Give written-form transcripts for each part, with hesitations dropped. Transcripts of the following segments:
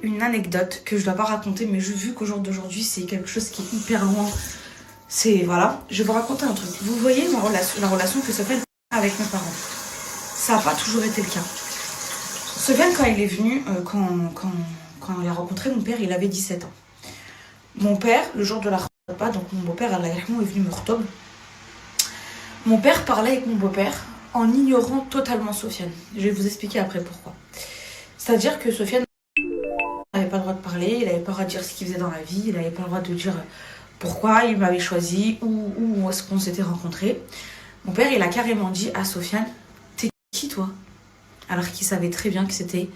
une anecdote que je ne dois pas raconter, mais vu qu'au jour d'aujourd'hui, c'est quelque chose qui est hyper loin. C'est, voilà, je vais vous raconter un truc. Vous voyez la relation que Sofiane a avec mes parents. Ça n'a pas toujours été le cas. Sofiane, quand il est venu, quand il a rencontré mon père, il avait 17 ans. Mon père, le jour de la repas, donc mon beau-père, Allah est venu me retourner. Mon père parlait avec mon beau-père en ignorant totalement Sofiane. Je vais vous expliquer après pourquoi. C'est-à-dire que Sofiane n'avait pas le droit de parler, il n'avait pas le droit de dire ce qu'il faisait dans la vie, il n'avait pas le droit de dire pourquoi il m'avait choisi, où est-ce qu'on s'était rencontrés. Mon père, il a carrément dit à Sofiane, t'es qui toi? Alors qu'il savait très bien que c'était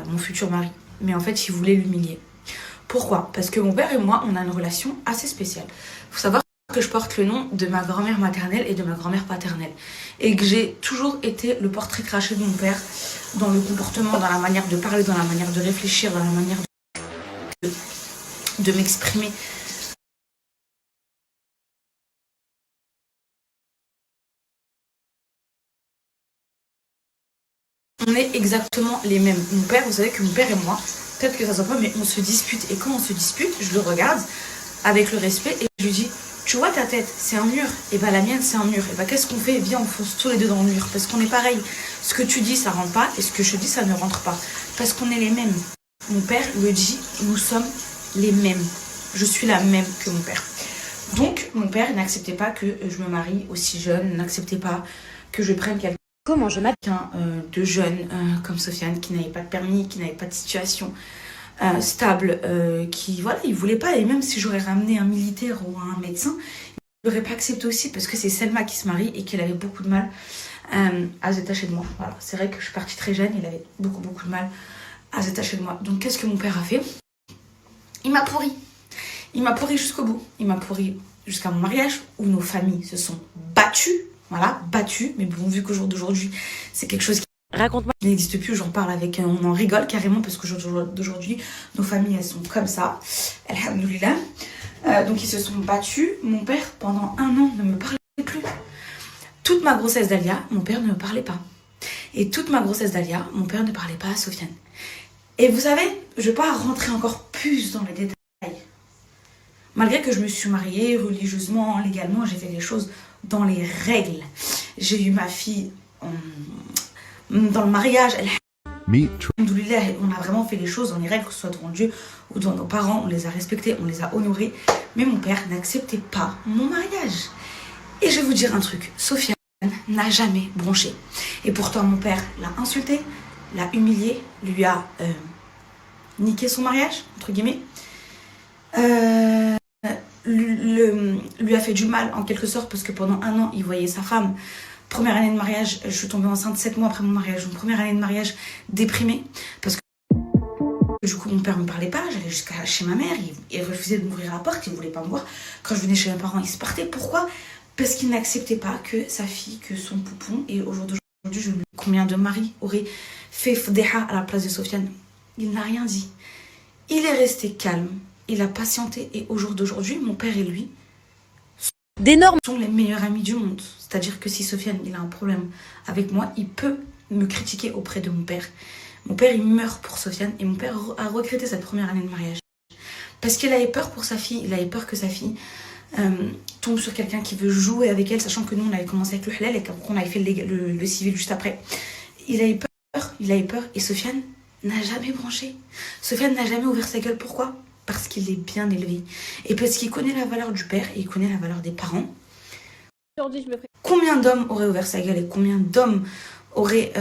mon futur mari. Mais en fait, il voulait l'humilier. Pourquoi? Parce que mon père et moi, on a une relation assez spéciale. Il faut savoir que je porte le nom de ma grand-mère maternelle et de ma grand-mère paternelle. Et que j'ai toujours été le portrait craché de mon père dans le comportement, dans la manière de parler, dans la manière de réfléchir, dans la manière de m'exprimer. On est exactement les mêmes. Mon père, vous savez que mon père et moi, peut-être que ça ne soit pas, mais on se dispute. Et quand on se dispute, je le regarde avec le respect et je lui dis, tu vois ta tête, c'est un mur. Et bah la mienne, c'est un mur. Et bah qu'est-ce qu'on fait? Viens, on fonce tous les deux dans le mur. Parce qu'on est pareil. Ce que tu dis, ça rentre pas. Et ce que je dis, ça ne rentre pas. Parce qu'on est les mêmes. Mon père le dit, nous sommes les mêmes. Je suis la même que mon père. Donc, mon père n'acceptait pas que je me marie aussi jeune, n'acceptait pas que je prenne quelqu'un. Comment je m'appelle de jeune comme Sofiane, qui n'avait pas de permis, qui n'avait pas de situation stable, qui, voilà, il voulait pas. Et même si j'aurais ramené un militaire ou un médecin, il n'aurait pas accepté aussi parce que c'est Selma qui se marie et qu'elle avait beaucoup de mal à se détacher de moi. Voilà, c'est vrai que je suis partie très jeune, il avait beaucoup de mal à se détacher de moi. Donc qu'est-ce que mon père a fait? Il m'a pourri. Il m'a pourri jusqu'au bout. Il m'a pourri jusqu'à mon mariage où nos familles se sont battues. Voilà, battues. Mais bon, vu qu'au jour d'aujourd'hui, c'est quelque chose qui n'existe plus. J'en parle avec... on en rigole carrément parce qu'au jour d'aujourd'hui, nos familles, elles sont comme ça. Alhamdoulilah. Donc, ils se sont battus. Mon père, pendant 1 an, ne me parlait plus. Toute ma grossesse d'Alia, mon père ne me parlait pas. Et toute ma grossesse d'Alia, mon père ne parlait pas à Sofiane. Et vous savez, je ne vais pas rentrer encore plus dans les détails. Malgré que je me suis mariée religieusement, légalement, j'ai fait les choses dans les règles. J'ai eu ma fille dans le mariage. Alhamdoulilah, on a vraiment fait les choses dans les règles, que ce soit devant Dieu ou devant nos parents. On les a respectés, on les a honorés. Mais mon père n'acceptait pas mon mariage. Et je vais vous dire un truc. Sofiane n'a jamais bronché. Et pourtant, mon père l'a insulté, l'a humilié, lui a niqué son mariage, entre guillemets. Lui a fait du mal en quelque sorte parce que pendant 1 an il voyait sa femme. Première année de mariage, je suis tombée enceinte 7 mois après mon mariage. Donc première année de mariage déprimée parce que du coup mon père me parlait pas. J'allais jusqu'à chez ma mère, il refusait de m'ouvrir la porte, il voulait pas me voir. Quand je venais chez mes parents, il se partait. Pourquoi? Parce qu'il n'acceptait pas que sa fille, que son poupon. Et aujourd'hui, combien de maris auraient fait fdeha à la place de Sofiane? Il n'a rien dit. Il est resté calme. Il a patienté et au jour d'aujourd'hui, mon père et lui sont les meilleurs amis du monde. C'est-à-dire que si Sofiane il a un problème avec moi, il peut me critiquer auprès de mon père. Mon père, il meurt pour Sofiane et mon père a regretté cette première année de mariage. Parce qu'il avait peur pour sa fille, il avait peur que sa fille tombe sur quelqu'un qui veut jouer avec elle, sachant que nous, on avait commencé avec le halal et qu'on avait fait le civil juste après. Il avait peur et Sofiane n'a jamais branché. Sofiane n'a jamais ouvert sa gueule. Pourquoi? Parce qu'il est bien élevé. Et parce qu'il connaît la valeur du père et il connaît la valeur des parents. Combien d'hommes auraient ouvert sa gueule et combien d'hommes auraient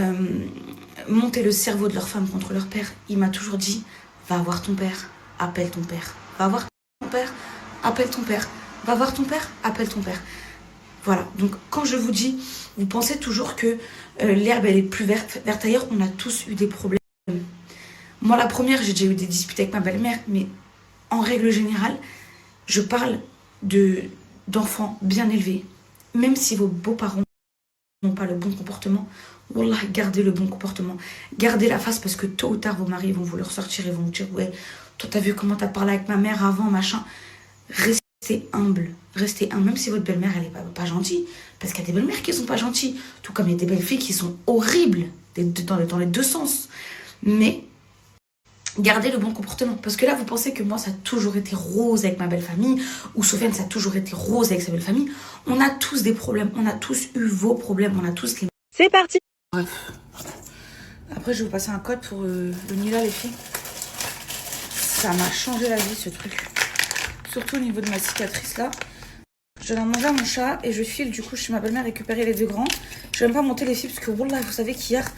monté le cerveau de leur femme contre leur père? Il m'a toujours dit, va voir ton père, appelle ton père. Va voir ton père, appelle ton père. Va voir ton père, appelle ton père. Voilà, donc quand je vous dis, vous pensez toujours que l'herbe elle est plus verte ailleurs, on a tous eu des problèmes. Moi la première, j'ai déjà eu des disputes avec ma belle-mère, mais en règle générale, je parle d'enfants bien élevés. Même si vos beaux-parents n'ont pas le bon comportement, wallah, gardez le bon comportement. Gardez la face parce que tôt ou tard, vos maris vont vous le ressortir et vont vous dire, ouais, toi t'as vu comment t'as parlé avec ma mère avant, machin. Restez humble. Restez humble, même si votre belle-mère, elle est pas gentille. Parce qu'il y a des belles-mères qui sont pas gentilles. Tout comme il y a des belles filles qui sont horribles, dans les deux sens. Mais Gardez le bon comportement. Parce que là, vous pensez que moi, ça a toujours été rose avec ma belle famille, ou Sofiane, ça a toujours été rose avec sa belle famille. On a tous des problèmes, on a tous eu vos problèmes, on a tous les... C'est parti. Bref. Après, je vais vous passer un code pour le Nila, les filles. Ça m'a changé la vie, ce truc. Surtout au niveau de ma cicatrice, là. Je donne à manger à mon chat et je file du coup chez ma belle-mère récupérer les deux grands. Je vais même pas monter les filles parce que, wallah, vous savez qu'hier,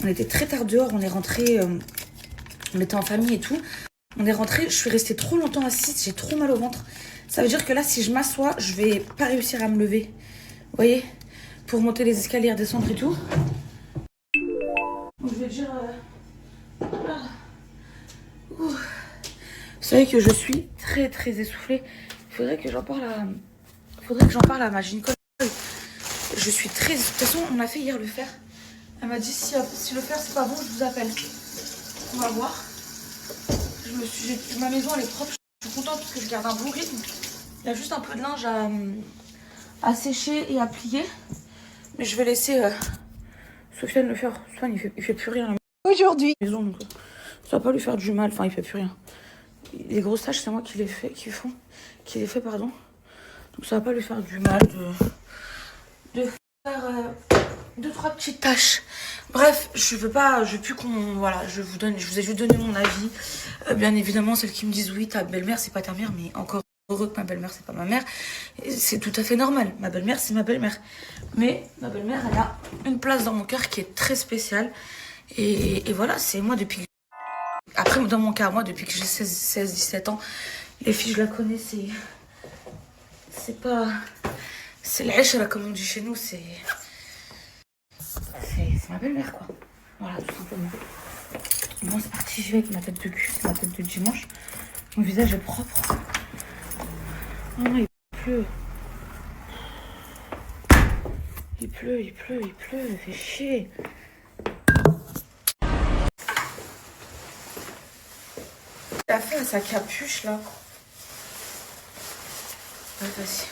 on était très tard dehors, on est rentré... on était en famille et tout. On est rentré, je suis restée trop longtemps assise, j'ai trop mal au ventre. Ça veut dire que là, si je m'assois, je vais pas réussir à me lever. Vous voyez? Pour monter les escaliers, redescendre et tout. Donc je vais dire... Vous savez que je suis très très essoufflée. Il faudrait que j'en parle à ma gynécologue. Je suis très... De toute façon, on a fait hier le fer. Elle m'a dit si le fer c'est pas bon, je vous appelle. On va voir. Ma maison elle est propre, je suis contente parce que je garde un bon rythme. Il y a juste un peu de linge à sécher et à plier. Mais je vais laisser Sofiane le faire. Sofiane il fait plus rien Aujourd'hui. à la maison, donc ça va pas lui faire du mal. Enfin, il fait plus rien. Les grosses tâches, c'est moi qui les fais, pardon. Donc ça va pas lui faire du mal de faire 2-3 petites tâches. Bref, je veux plus qu'on... Voilà, je vous ai juste donné mon avis. Bien évidemment, celles qui me disent oui, ta belle-mère, c'est pas ta mère, mais encore heureux que ma belle-mère, c'est pas ma mère. C'est tout à fait normal. Ma belle-mère, c'est ma belle-mère. Mais ma belle-mère, elle a une place dans mon cœur qui est très spéciale. Et voilà, c'est moi depuis... Après, dans mon cas, moi, depuis que j'ai 16-17 ans, les filles, je la connais, c'est pas... C'est l'ishra, comme on dit chez nous, c'est ma belle-mère, quoi. Voilà, tout simplement. Bon, c'est parti, je vais avec ma tête de cul, c'est ma tête de dimanche. Mon visage est propre. Oh non, il pleut. Il pleut, il fait chier. Il a fait à sa capuche, là. Ouais, vas-y.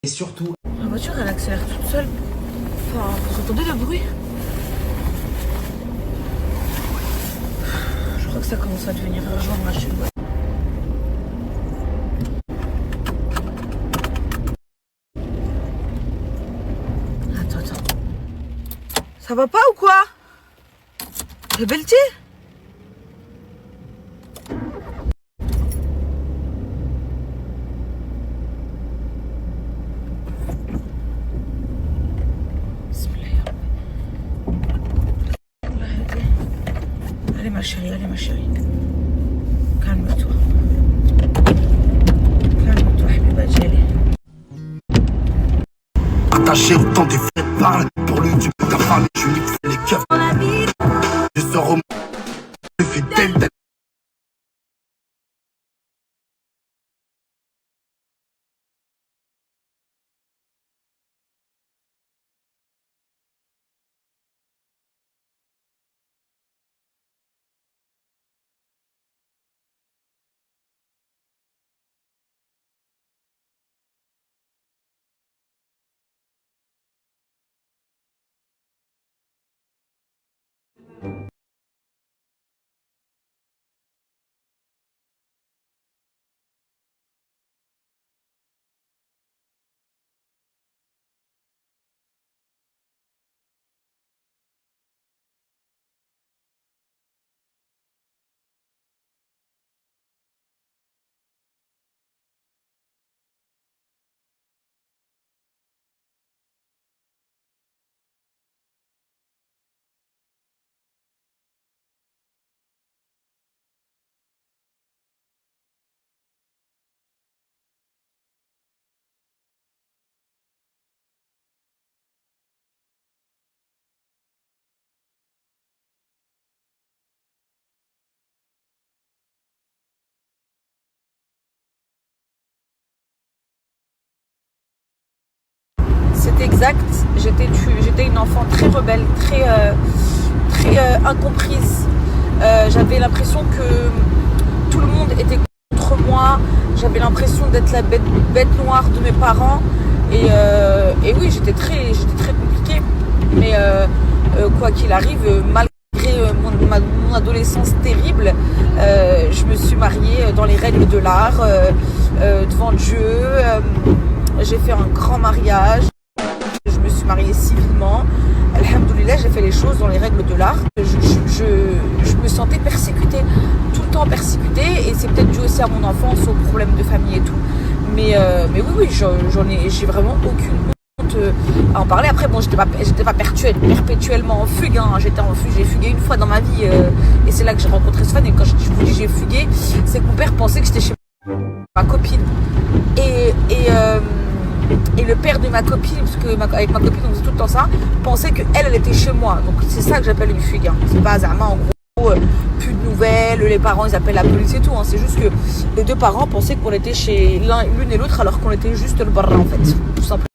Et surtout... La voiture, elle accélère toute seule. Enfin, vous entendez le bruit? Je crois que ça commence à devenir urgent, moi, chez moi. Attends. Ça va pas ou quoi? Rebelle-t-il? Allez ma chérie. Calme-toi. Habibati, allez. Attaché au temps des fêtes, parle pour lui du ta femme, je lui fais les keufs. Je sors au monde, fidèle d'être. C'est exact. J'étais une enfant très rebelle, très incomprise. J'avais l'impression que tout le monde était contre contre moi. J'avais l'impression d'être la bête noire de mes parents. Et oui, j'étais très compliquée. Mais quoi qu'il arrive, malgré mon adolescence terrible, je me suis mariée dans les règles de l'art, devant Dieu. J'ai fait un grand mariage. Je me suis mariée civilement. Alhamdoulilah, j'ai fait les choses dans les règles de l'art. Je me sentais persécutée, tout le temps persécutée, et c'est peut-être dû aussi à mon enfance, aux problèmes de famille et tout. Mais oui, j'ai vraiment aucune honte à en parler. Après, bon, j'étais pas perpétuellement en fugue. Hein. J'ai fugué une fois dans ma vie, et c'est là que j'ai rencontré Sfan. Et quand je vous dis j'ai fugué, c'est que mon père pensait que j'étais chez ma copine. Et le père de ma copine, parce que avec ma copine on faisait tout le temps ça, pensait qu'elle était chez moi. Donc c'est ça que j'appelle une fugue. Hein. C'est pas Zama en gros, plus de nouvelles, les parents ils appellent la police et tout. Hein. C'est juste que les deux parents pensaient qu'on était chez l'une et l'autre alors qu'on était juste le barra en fait, tout simplement.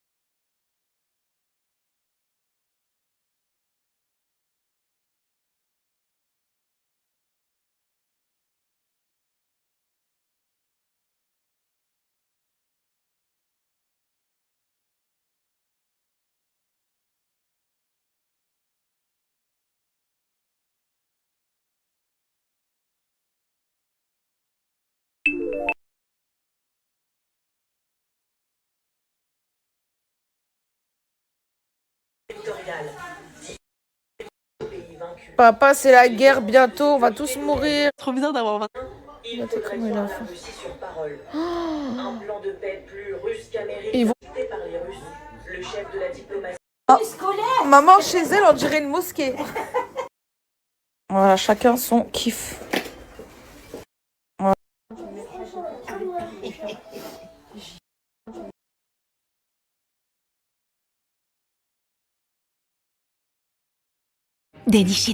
Papa, c'est la guerre bientôt, on va tous mourir. Trop bizarre d'avoir 20. Regardez comment il a faim. sur parole. Un plan de paix plus russe qu'américain Ils vont- par les Russes. Le chef de la diplomatie. Maman, chez elle, on dirait une mosquée. Voilà, chacun son kiff. Délicie.